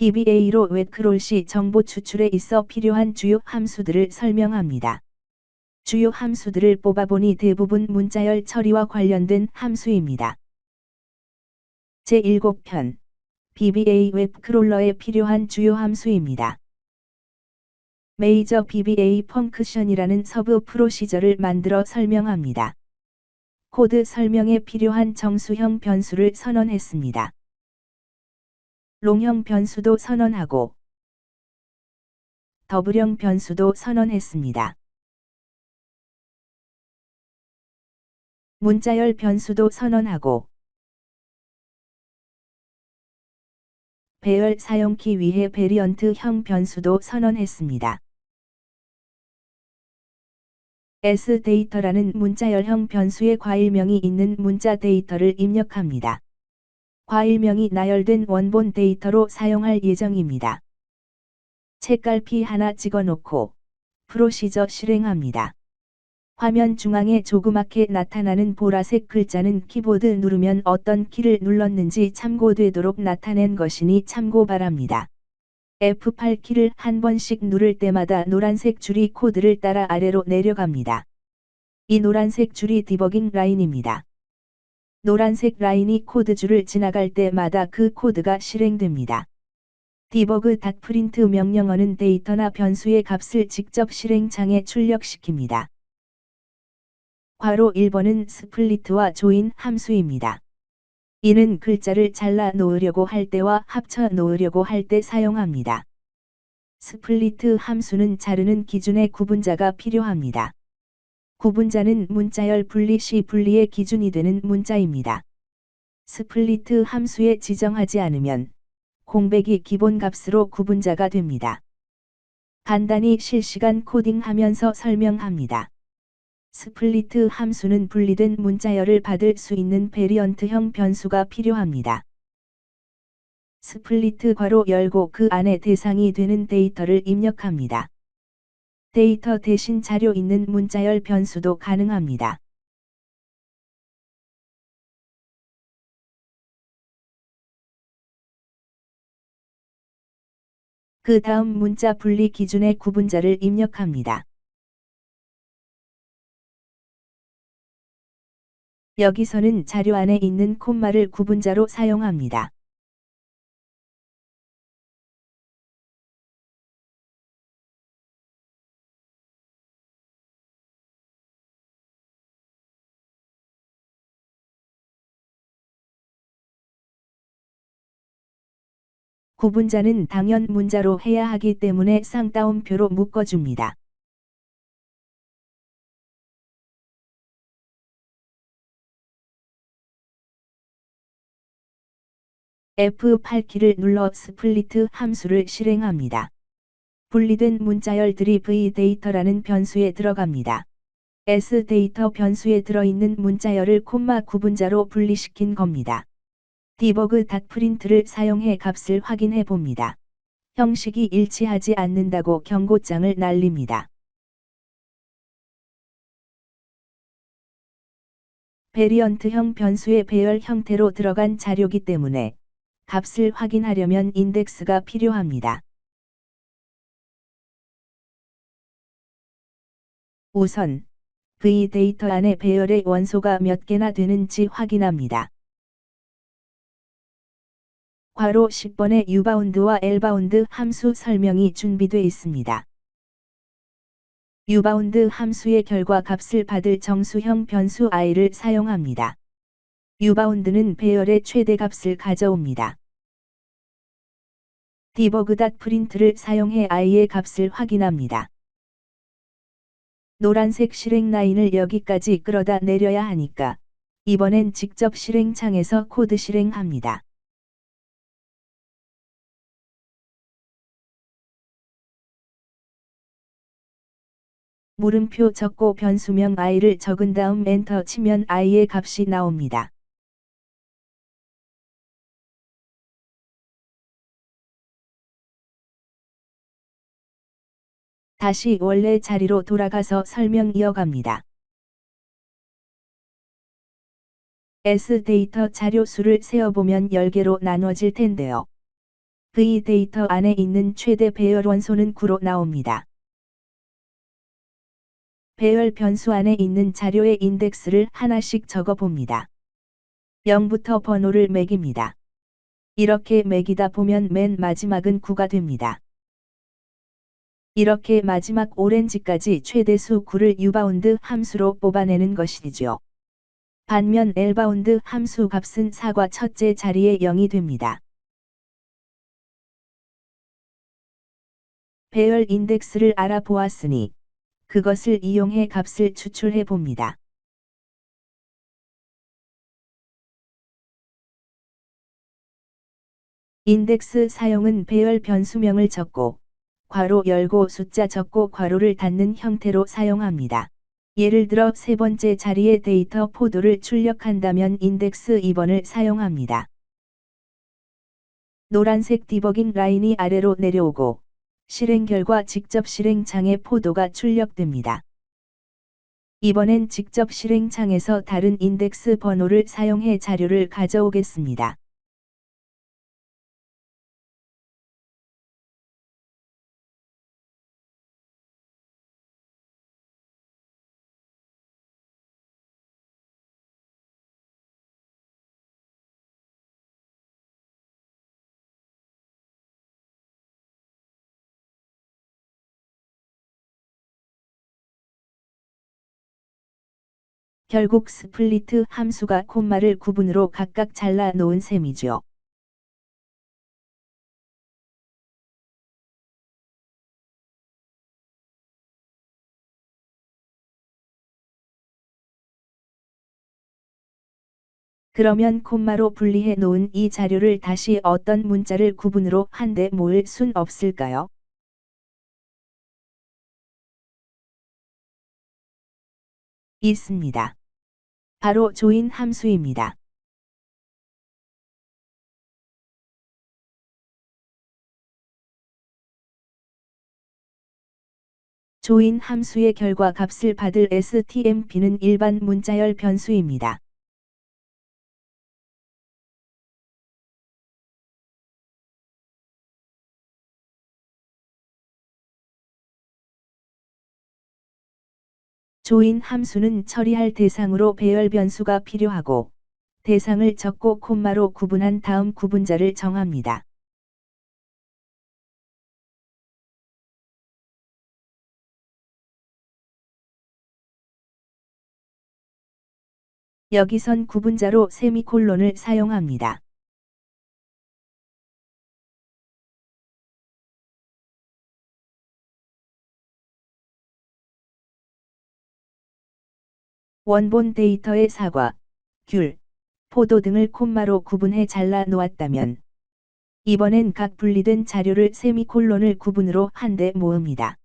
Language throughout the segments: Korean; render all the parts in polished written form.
VBA로 웹크롤시 정보 추출에 있어 필요한 주요 함수들을 설명합니다. 주요 함수들을 뽑아보니 대부분 문자열 처리와 관련된 함수입니다. 제7편 VBA 웹크롤러에 필요한 주요 함수입니다. 메이저 VBA 펑크션이라는 서브 프로시저를 만들어 설명합니다. 코드 설명에 필요한 정수형 변수를 선언했습니다. 롱형 변수도 선언하고 더블형 변수도 선언했습니다. 문자열 변수도 선언하고 배열 사용키 위해 베리언트형 변수도 선언했습니다. sData라는 문자열형 변수의 과일명이 있는 문자 데이터를 입력합니다. 과일명이 나열된 원본 데이터로 사용할 예정입니다. 책갈피 하나 찍어놓고 프로시저 실행합니다. 화면 중앙에 조그맣게 나타나는 보라색 글자는 키보드 누르면 어떤 키를 눌렀는지 참고되도록 나타낸 것이니 참고 바랍니다. F8키를 한 번씩 누를 때마다 노란색 줄이 코드를 따라 아래로 내려갑니다. 이 노란색 줄이 디버깅 라인입니다. 노란색 라인이 코드 줄을 지나갈 때마다 그 코드가 실행됩니다. debug.print 명령어는 데이터나 변수의 값을 직접 실행창에 출력시킵니다. 괄호 1번은 스플리트와 조인 함수입니다. 이는 글자를 잘라 놓으려고 할 때와 합쳐 놓으려고 할 때 사용합니다. 스플리트 함수는 자르는 기준의 구분자가 필요합니다. 구분자는 문자열 분리 시 분리의 기준이 되는 문자입니다. 스플리트 함수에 지정하지 않으면 공백이 기본값으로 구분자가 됩니다. 간단히 실시간 코딩하면서 설명합니다. 스플리트 함수는 분리된 문자열을 받을 수 있는 베리언트형 변수가 필요합니다. 스플리트 괄호 열고 그 안에 대상이 되는 데이터를 입력합니다. 데이터 대신 자료 있는 문자열 변수도 가능합니다. 그 다음 문자 분리 기준의 구분자를 입력합니다. 여기서는 자료 안에 있는 콤마를 구분자로 사용합니다. 구분자는 당연 문자로 해야 하기 때문에 쌍따옴표로 묶어줍니다. F8키를 눌러 스플리트 함수를 실행합니다. 분리된 문자열들이 vData라는 변수에 들어갑니다. sData 변수에 들어있는 문자열을 콤마 구분자로 분리시킨 겁니다. debug.print를 사용해 값을 확인해 봅니다. 형식이 일치하지 않는다고 경고장을 날립니다. 베리언트형 변수의 배열 형태로 들어간 자료기 때문에 값을 확인하려면 인덱스가 필요합니다. 우선 vData 안에 배열의 원소가 몇 개나 되는지 확인합니다. 괄호 10번에 ubound와 lbound 함수 설명이 준비되어 있습니다. ubound 함수의 결과 값을 받을 정수형 변수 i를 사용합니다. ubound는 배열의 최대값을 가져옵니다. debug.print를 사용해 i의 값을 확인합니다. 노란색 실행 라인을 여기까지 끌어다 내려야 하니까 이번엔 직접 실행창에서 코드 실행합니다. 물음표 적고 변수명 i를 적은 다음 엔터 치면 i의 값이 나옵니다. 다시 원래 자리로 돌아가서 설명 이어갑니다. sData 자료 수를 세어보면 10개로 나눠질 텐데요. V 데이터 안에 있는 최대 배열 원소는 9로 나옵니다. 배열 변수 안에 있는 자료의 인덱스를 하나씩 적어 봅니다. 0부터 번호를 매깁니다. 이렇게 매기다 보면 맨 마지막은 9가 됩니다. 이렇게 마지막 오렌지까지 최대수 9를 U바운드 함수로 뽑아내는 것이죠. 반면 L바운드 함수 값은 4과 첫째 자리에 0이 됩니다. 배열 인덱스를 알아보았으니 그것을 이용해 값을 추출해 봅니다. 인덱스 사용은 배열 변수명을 적고 괄호 열고 숫자 적고 괄호를 닫는 형태로 사용합니다. 예를 들어 세 번째 자리에 데이터 포도를 출력한다면 인덱스 2번을 사용합니다. 노란색 디버깅 라인이 아래로 내려오고 실행 결과 직접 실행창에 포도가 출력됩니다. 이번엔 직접 실행창에서 다른 인덱스 번호를 사용해 자료를 가져오겠습니다. 결국 스플리트 함수가 콤마를 구분으로 각각 잘라 놓은 셈이죠. 그러면 콤마로 분리해 놓은 이 자료를 다시 어떤 문자를 구분으로 한데 모을 순 없을까요? 있습니다. 바로 조인 함수입니다. 조인 함수의 결과 값을 받을 STMP는 일반 문자열 변수입니다. 조인 함수는 처리할 대상으로 배열 변수가 필요하고 대상을 적고 콤마로 구분한 다음 구분자를 정합니다. 여기선 구분자로 세미콜론을 사용합니다. 원본 데이터의 사과, 귤, 포도 등을 콤마로 구분해 잘라 놓았다면 이번엔 각 분리된 자료를 세미콜론을 구분으로 한데 모읍니다.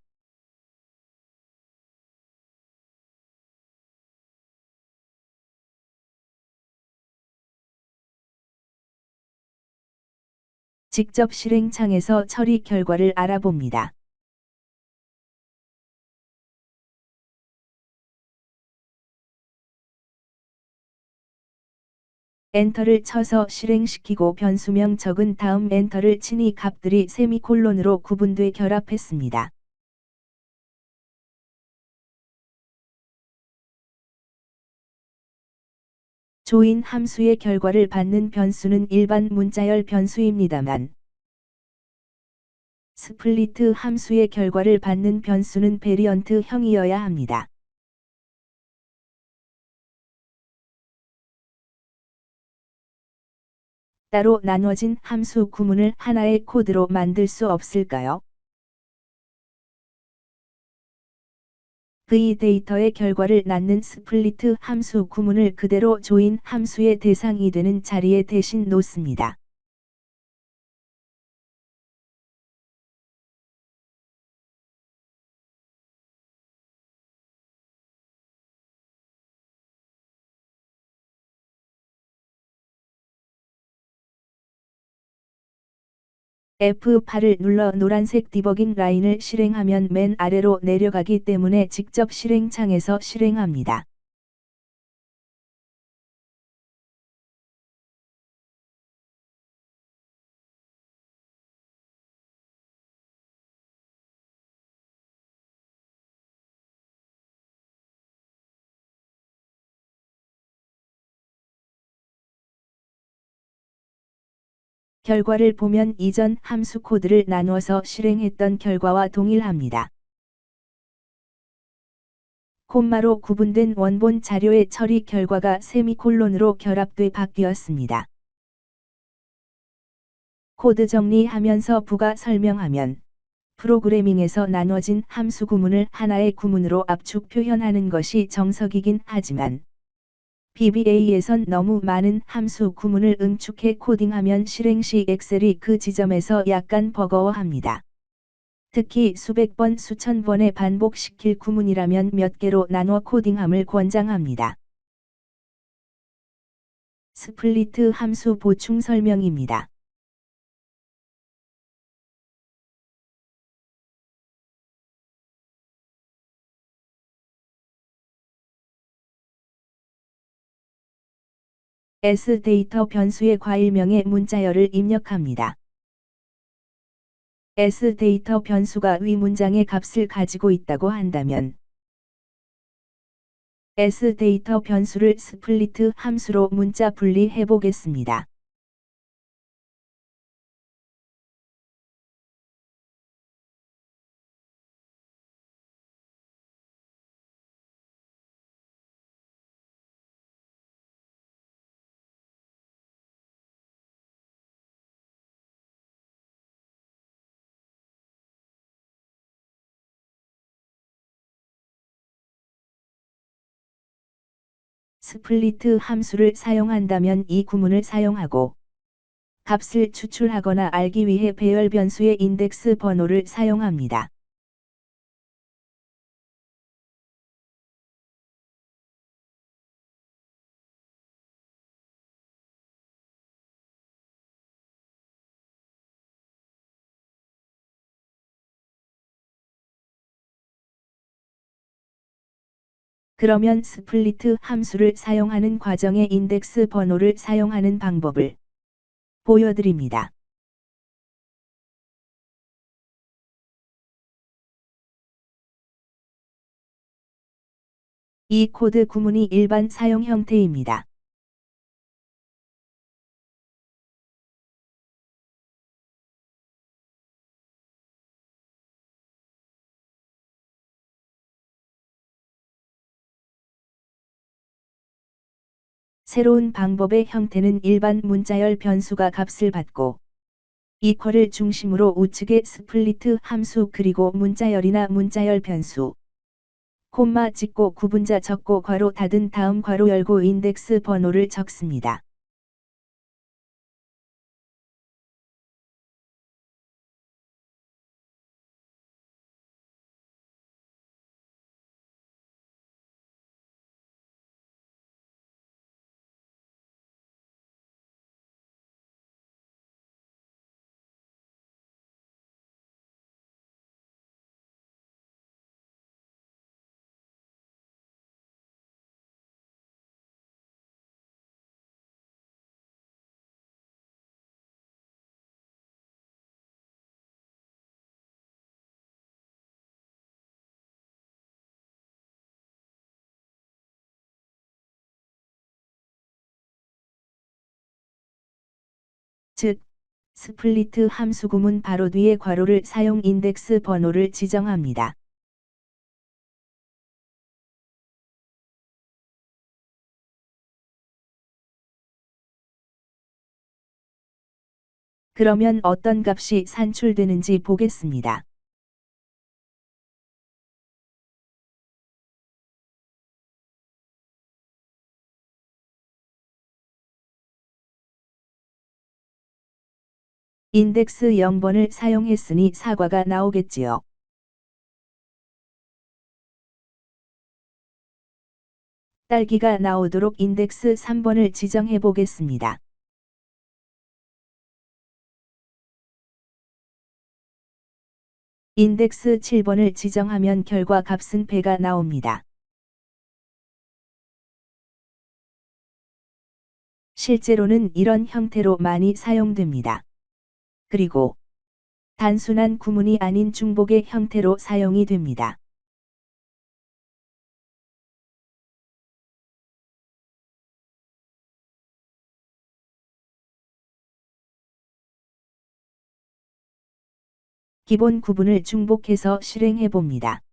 직접 실행창에서 처리 결과를 알아봅니다. 엔터를 쳐서 실행시키고 변수명 적은 다음 엔터를 치니 값들이 세미콜론으로 구분돼 결합했습니다. 조인 함수의 결과를 받는 변수는 일반 문자열 변수입니다만 스플리트 함수의 결과를 받는 변수는 베리언트형이어야 합니다. 따로 나눠진 함수 구문을 하나의 코드로 만들 수 없을까요? V 데이터의 결과를 낳는 스플리트 함수 구문을 그대로 조인 함수의 대상이 되는 자리에 대신 놓습니다. F8을 눌러 노란색 디버깅 라인을 실행하면 맨 아래로 내려가기 때문에 직접 실행창에서 실행합니다. 결과를 보면 이전 함수 코드를 나누어서 실행했던 결과와 동일합니다. 콤마로 구분된 원본 자료의 처리 결과가 세미콜론으로 결합돼 바뀌었습니다. 코드 정리하면서 부가 설명하면 프로그래밍에서 나눠진 함수 구문을 하나의 구문으로 압축 표현하는 것이 정석이긴 하지만 VBA에선 너무 많은 함수 구문을 응축해 코딩하면 실행 시 엑셀이 그 지점에서 약간 버거워합니다. 특히 수백 번 수천 번에 반복시킬 구문이라면 몇 개로 나눠 코딩함을 권장합니다. 스플리트 함수 보충 설명입니다. S 데이터 변수의 과일명의 문자열을 입력합니다. S 데이터 변수가 위 문장의 값을 가지고 있다고 한다면 S 데이터 변수를 스플리트 함수로 문자 분리해 보겠습니다. 스플리트 함수를 사용한다면 이 구문을 사용하고 값을 추출하거나 알기 위해 배열 변수의 인덱스 번호를 사용합니다. 그러면 스플리트 함수를 사용하는 과정의 인덱스 번호를 사용하는 방법을 보여드립니다. 이 코드 구문이 일반 사용 형태입니다. 새로운 방법의 형태는 일반 문자열 변수가 값을 받고 이퀄을 중심으로 우측에 스플리트 함수 그리고 문자열이나 문자열 변수 콤마 찍고 구분자 적고 괄호 닫은 다음 괄호 열고 인덱스 번호를 적습니다. 즉, 스플리트 함수 구문 바로 뒤에 괄호를 사용 인덱스 번호를 지정합니다. 그러면 어떤 값이 산출되는지 보겠습니다. 인덱스 0번을 사용했으니 사과가 나오겠지요. 딸기가 나오도록 인덱스 3번을 지정해 보겠습니다. 인덱스 7번을 지정하면 결과 값은 배가 나옵니다. 실제로는 이런 형태로 많이 사용됩니다. 그리고 단순한 구문이 아닌 중복의 형태로 사용이 됩니다. 기본 구분을 중복해서 실행해 봅니다.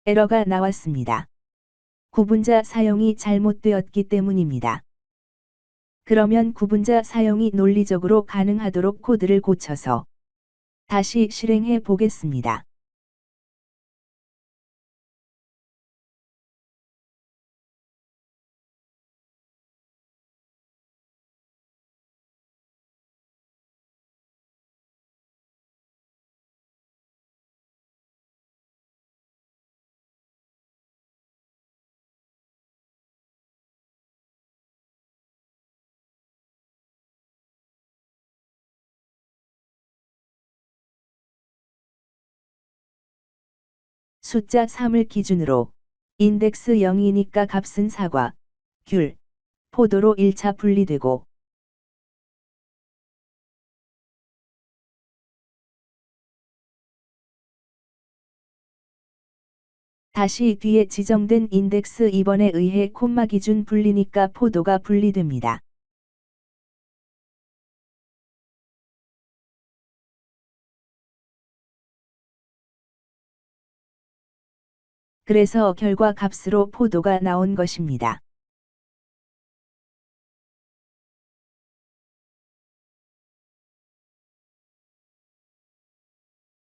에러가 나왔습니다. 구분자 사용이 잘못되었기 때문입니다. 그러면 구분자 사용이 논리적으로 가능하도록 코드를 고쳐서 다시 실행해 보겠습니다. 숫자 3을 기준으로 인덱스 0이니까 값은 사과, 귤, 포도로 1차 분리되고 다시 뒤에 지정된 인덱스 2번에 의해 콤마 기준 분리니까 포도가 분리됩니다. 그래서 결과 값으로 포도가 나온 것입니다.